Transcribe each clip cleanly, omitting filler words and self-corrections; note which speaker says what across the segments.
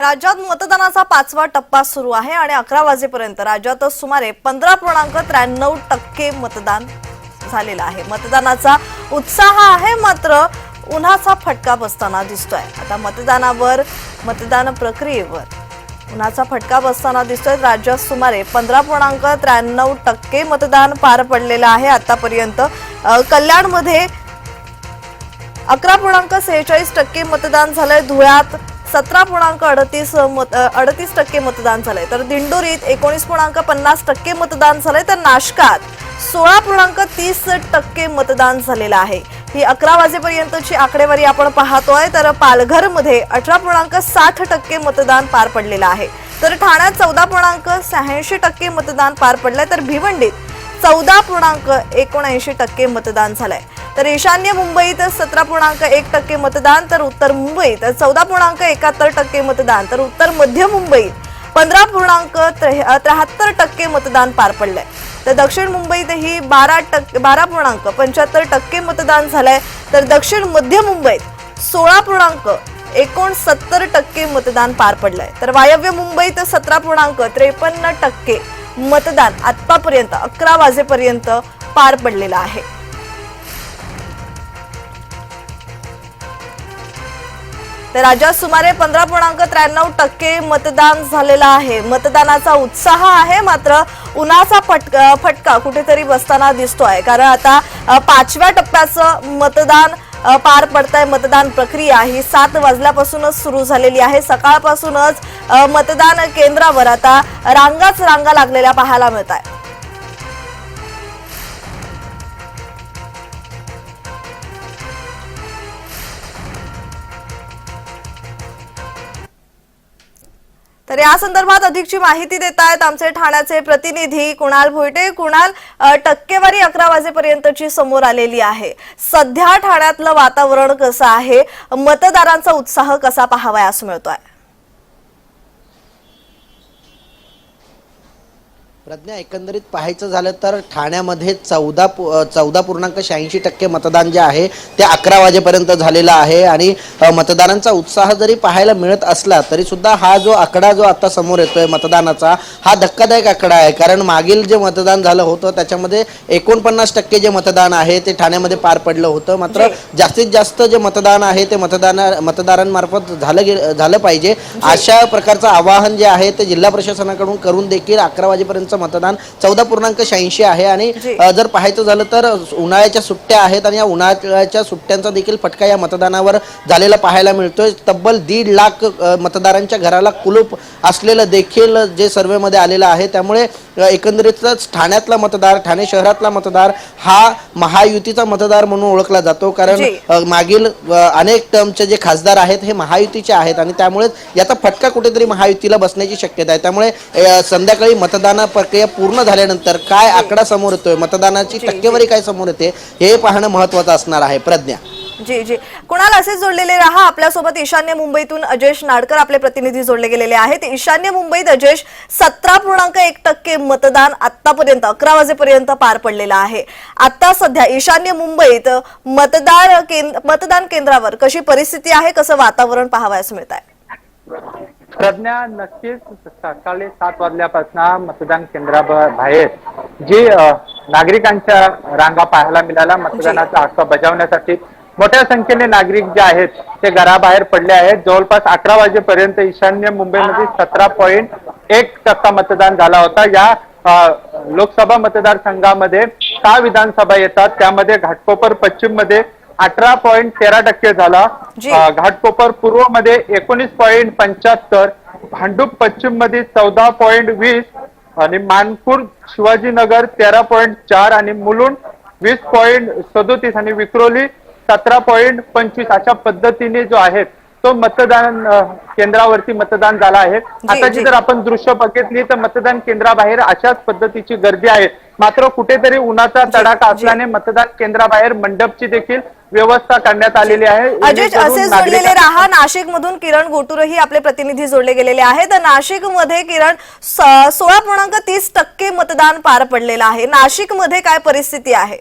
Speaker 1: राज्यात मतदानाचा 5वा टप्पा सुरू आहे आणि 11 वाजेपर्यंत राज्यात सुमारे 15.93% मतदान झालेलं आहे। मतदानाचा उत्साह आहे, मात्र उन्हाचा फटका बसताना दिसतोय। आता मतदान प्रक्रियेवर उन्हाचा फटका बसताना दिसतोय। राज्यात सुमारे 15.93% मतदान पार पडलेलं आहे आतापर्यंत। कल्याणमध्ये 11.46% मतदान झालंय। धुळ्यात 17.38% मतदान झालंय, तर दिंडोरीत 19.50% मतदान झालंय, तर नाशकात 16.30% मतदान झालेलं आहे। ही 11 वाजेपर्यंतची आकडेवारी आपण पाहतोय। तर पालघरमध्ये 18.60% मतदान पार पडलेलं आहे, तर ठाण्यात 14.86% मतदान पार पडलंय, तर भिवंडीत 14.79% मतदान झालंय। तर ईशान्य मुंबईत 17.1% मतदान, तर उत्तर मुंबईत 14.71% मतदान, तर उत्तर मध्य मुंबईत 15.73% मतदान पार पडलंय, तर दक्षिण मुंबईतही 12.75% मतदान झालंय, तर दक्षिण मध्य मुंबईत 16.69% मतदान पार पडलंय, तर वायव्य मुंबईत 17.53% मतदान आतापर्यंत 11 वाजेपर्यंत पार पडलेलं आहे। तर राज्यात सुमारे 15.93% मतदान झालेलं आहे। मतदानाचा उत्साह आहे, मात्र उन्हाचा फटका कुठेतरी बसताना दिसतोय, कारण आता 5व्या टप्प्याचं मतदान पार पडतंय। मतदान प्रक्रिया ही 7 वाजल्यापासूनच सुरू झालेली आहे। सकाळपासूनच मतदान केंद्रावर आता रांगा लागलेल्या पाहायला मिळत आहे। तर या संदर्भात अधिकची माहिती देत आहेत आमचे ठाण्याचे प्रतिनिधी कुणाल भोईटे। कुणाल, टक्केवारी 11 वाजेपर्यंतची समोर आलेली आहे। सध्या ठाण्यातलं वातावरण कसं आहे? मतदारांचा उत्साह कसा पाहावयास मिळतोय?
Speaker 2: प्रज्ञा, एकंदरीत पाहायचं झालं तर ठाण्यामध्ये 14.86% मतदान जे आहे ते 11 वाजेपर्यंत झालेलं आहे आणि मतदारांचा उत्साह जरी पाहायला मिळत असला तरी सुद्धा हा जो आकडा जो आता समोर येतोय मतदानाचा, हा धक्कादायक आकडा आहे। कारण मागील जे मतदान झालं होतं त्याच्यामध्ये 49% जे मतदान आहे ते ठाण्यामध्ये पार पडलं होतं, मात्र जास्तीत जास्त जे मतदान आहे ते मतदारांमार्फत झालं पाहिजे अशा प्रकारचं आवाहन जे आहे ते जिल्हा प्रशासनाकडून करून देखील 11 वाजेपर्यंत मतदान 14.86 आहे। आणि जर पाहायचं झालं तर उन्हाळ्याच्या सुट्ट्या आहेत आणि या उन्हाळ्याच्या सुट्ट्यांचा देखील फटका या मतदानावर झालेला पाहायला मिळतोय। तब्बल 1.5 लाख मतदारांच्या घराला कुलूप असलेलं देखील जे सर्व्हेमध्ये आलेलं आहे, त्यामुळे एकंदरीतच ठाण्यातला मतदार, ठाणे शहरातला मतदार हा महायुतीचा मतदार म्हणून ओळखला जातो, कारण मागील अनेक टर्मचे जे खासदार आहेत हे महायुतीचे आहेत आणि त्यामुळे याचा फटका कुठेतरी महायुतीला बसण्याची शक्यता आहे। त्यामुळे संध्याकाळी मतदान प्रक्रिया पूर्ण झाल्यानंतर काय आकडा समोर येतोय, मतदानाची टक्केवारी काय समोर येते हे पाहणं महत्त्वाचं असणार आहे। प्रज्ञा
Speaker 1: जी कुणाल, असे जोडलेले रहा। आपल्यासोबत ईशान्य मुंबईतून अजयश नाडकर आपले प्रतिनिधी जोडले गेलेले आहेत। ईशान्य मुंबईत अजयश 17.1% मतदान आतापर्यंत 11 वाजेपर्यंत पार पडलेलं आहे। आता सध्या ईशान्य मुंबईत मतदान केंद्रावर कशी परिस्थिती आहे, कसं वातावरण पाहावयास मिळत आहे?
Speaker 3: प्रज्ञा, नक्कीच सकाळी 7 वाजल्यापासून मतदान केंद्राबाहेर जी नागरिकांच्या रांगा पाहायला मिळाल्या। मतदानाचा हक्क बजावण्यासाठी मोठ्या संख्येने नागरिक जे आहेत ते घराबाहेर पडले आहेत। जवळपास 11 वाजेपर्यंत ईशान्य मुंबईमध्ये 17.1% मतदान झाला होता। या लोकसभा मतदारसंघामध्ये 6 विधानसभा येतात, त्यामध्ये घाटकोपर पश्चिम मध्ये 18.13% झाला, घाटकोपर पूर्व मध्ये 19.75%, भांडूप पश्चिम मध्ये 14.20% आणि मानपूर शिवाजीनगर 13.4% आणि मुलुंड 20.37% आणि विक्रोली 17.25% अशा पद्धतीने जो आहे तो मतदान केंद्रावरती मतदान झाला आहे। आताची जर आपण दृश्य बघितली तर मतदान केंद्राबाहेर अशाच पद्धतीची गर्दी आहे, मात्र कुठेतरी उन्हाचा तडाखा असल्याने मतदान केंद्राबाहेर मंडपची देखील व्यवस्था करण्यात आलेली आहे।
Speaker 1: अजय, असे जोडलेले रहा। नाशिक मधून किरण गोटुरही आपले प्रतिनिधी जोडले गेलेले आहेत। नाशिक मध्ये किरण 16.30% मतदान पार पडलेलं आहे। नाशिक मध्ये काय परिस्थिती आहे?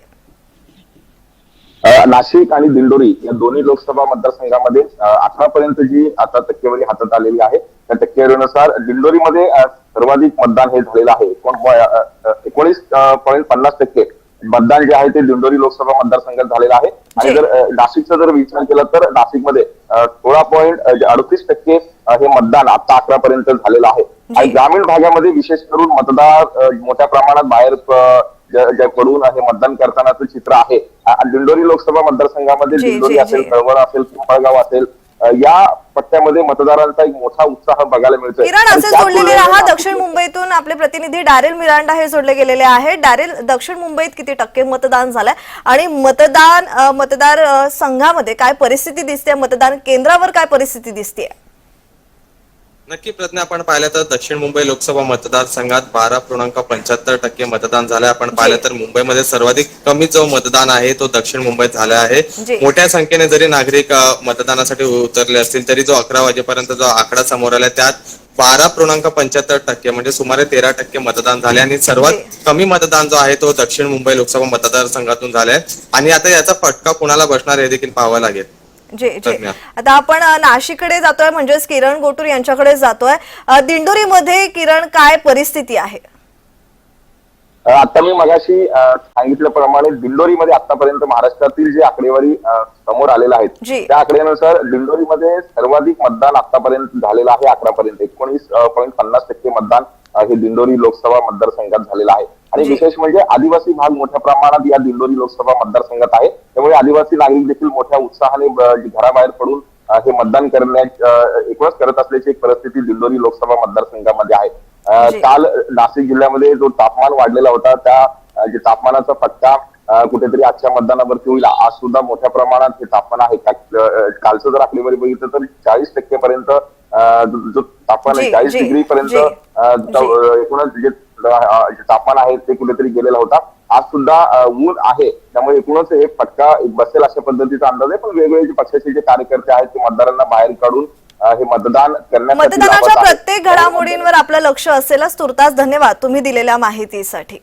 Speaker 4: नाशिक आणि दिंडोरी या दोन्ही लोकसभा मतदारसंघामध्ये 18 पर्यंत जी आता टक्केवारी हातात आलेली आहे त्या टक्केवारीनुसार दिंडोरीमध्ये सर्वाधिक मतदान हे झालेलं आहे. 19.50% मतदान जे आहे ते दिंडोरी लोकसभा मतदारसंघात झालेलं आहे. आणि जर नाशिकचा जर विचार केला तर नाशिकमध्ये 16.38% हे मतदान आता 11 पर्यंत झालेलं आहे. आणि ग्रामीण भागामध्ये विशेष करून मतदार मोठ्या प्रमाणात बाहेर पडून हे मतदान करतानाचं चित्र आहे. दिंडोरी लोकसभा मतदारसंघामध्ये दिंडोरी असेल, कळवण असेल, पिंपळगाव असेल, या पट्ट्यामध्ये मतदारांचा एक मोठा उत्साह बघायला मिळतोय.
Speaker 1: किरण, असे जोडलेले राहा. दक्षिण मुंबईतून आपले प्रतिनिधी डॅरेल मिरांडा हे जोडले गेलेले आहे. डॅरेल, दक्षिण मुंबईत किती टक्के मतदान झालंय आणि मतदार संघामध्ये काय परिस्थिती दिसते, मतदान केंद्रावर काय परिस्थिती दिसते?
Speaker 5: नक्की प्रज्ञा, आपण पाहिलं तर दक्षिण मुंबई लोकसभा मतदारसंघात 12.75% मतदान झालंय. आपण पाहिलं तर मुंबईमध्ये सर्वाधिक कमी जो मतदान आहे तो दक्षिण मुंबईत झाला आहे. मोठ्या संख्येने जरी नागरिक मतदानासाठी उतरले असतील तरी जो 11 वाजेपर्यंत जो आकडा समोर आला त्यात 12.75% म्हणजे सुमारे 13% मतदान झाले. आणि सर्वात कमी मतदान जो आहे तो दक्षिण मुंबई लोकसभा मतदारसंघातून झालाय. आणि आता याचा फटका कुणाला बसणार हे देखील पाहावं लागेल.
Speaker 1: जी. आता आपण नाशिककडे जातोय, म्हणजेच किरण गोटूर यांच्याकडे जातोय. दिंडोरीमध्ये किरण काय परिस्थिती आहे?
Speaker 4: आता मी मगाशी सांगितल्याप्रमाणे दिंडोरीमध्ये आतापर्यंत महाराष्ट्रातील जे आकडेवारी समोर आलेल्या आहेत त्या आकड्यानुसार दिंडोरीमध्ये सर्वाधिक मतदान आतापर्यंत झालेलं आहे. 11 पर्यंत 19.50% मतदान हे दिंडोरी लोकसभा मतदारसंघात झालेलं आहे. आणि विशेष म्हणजे आदिवासी भाग मोठ्या प्रमाणात या दिंडोरी लोकसभा मतदारसंघात आहे. त्यामुळे आदिवासी नागरिक देखील मोठ्या उत्साहाने घराबाहेर पडून हे मतदान एकूणच करत असल्याची एक परिस्थिती दिंडोरी लोकसभा मतदारसंघामध्ये आहे. काल नाशिक जिल्ह्यामध्ये जो तापमान वाढलेला होता त्या जे तापमानाचा फटका कुठेतरी आजच्या मतदानावरती होईल. आज सुद्धा मोठ्या प्रमाणात हे तापमान आहे. कालचं जर आकडेवारी बघितलं तर 40% पर्यंत जो तापमान आहे 40 डिग्री पर्यंत एकूणच जे तापमान आहे ते कुठेतरी गेलेला होता. आज सुद्धा ऊन आहे, त्यामुळे एकूणच हे फटका बसेल अशा पद्धतीचा अंदाज आहे. पण वेगवेगळे जे पक्षाचे जे कार्यकर्ते आहेत ते मतदारांना बाहेर काढून हे
Speaker 1: मतदानाच्या प्रत्येक घडामोडींवर आपलं लक्ष असेलच. तुर्तास धन्यवाद तुम्ही दिलेल्या माहितीसाठी.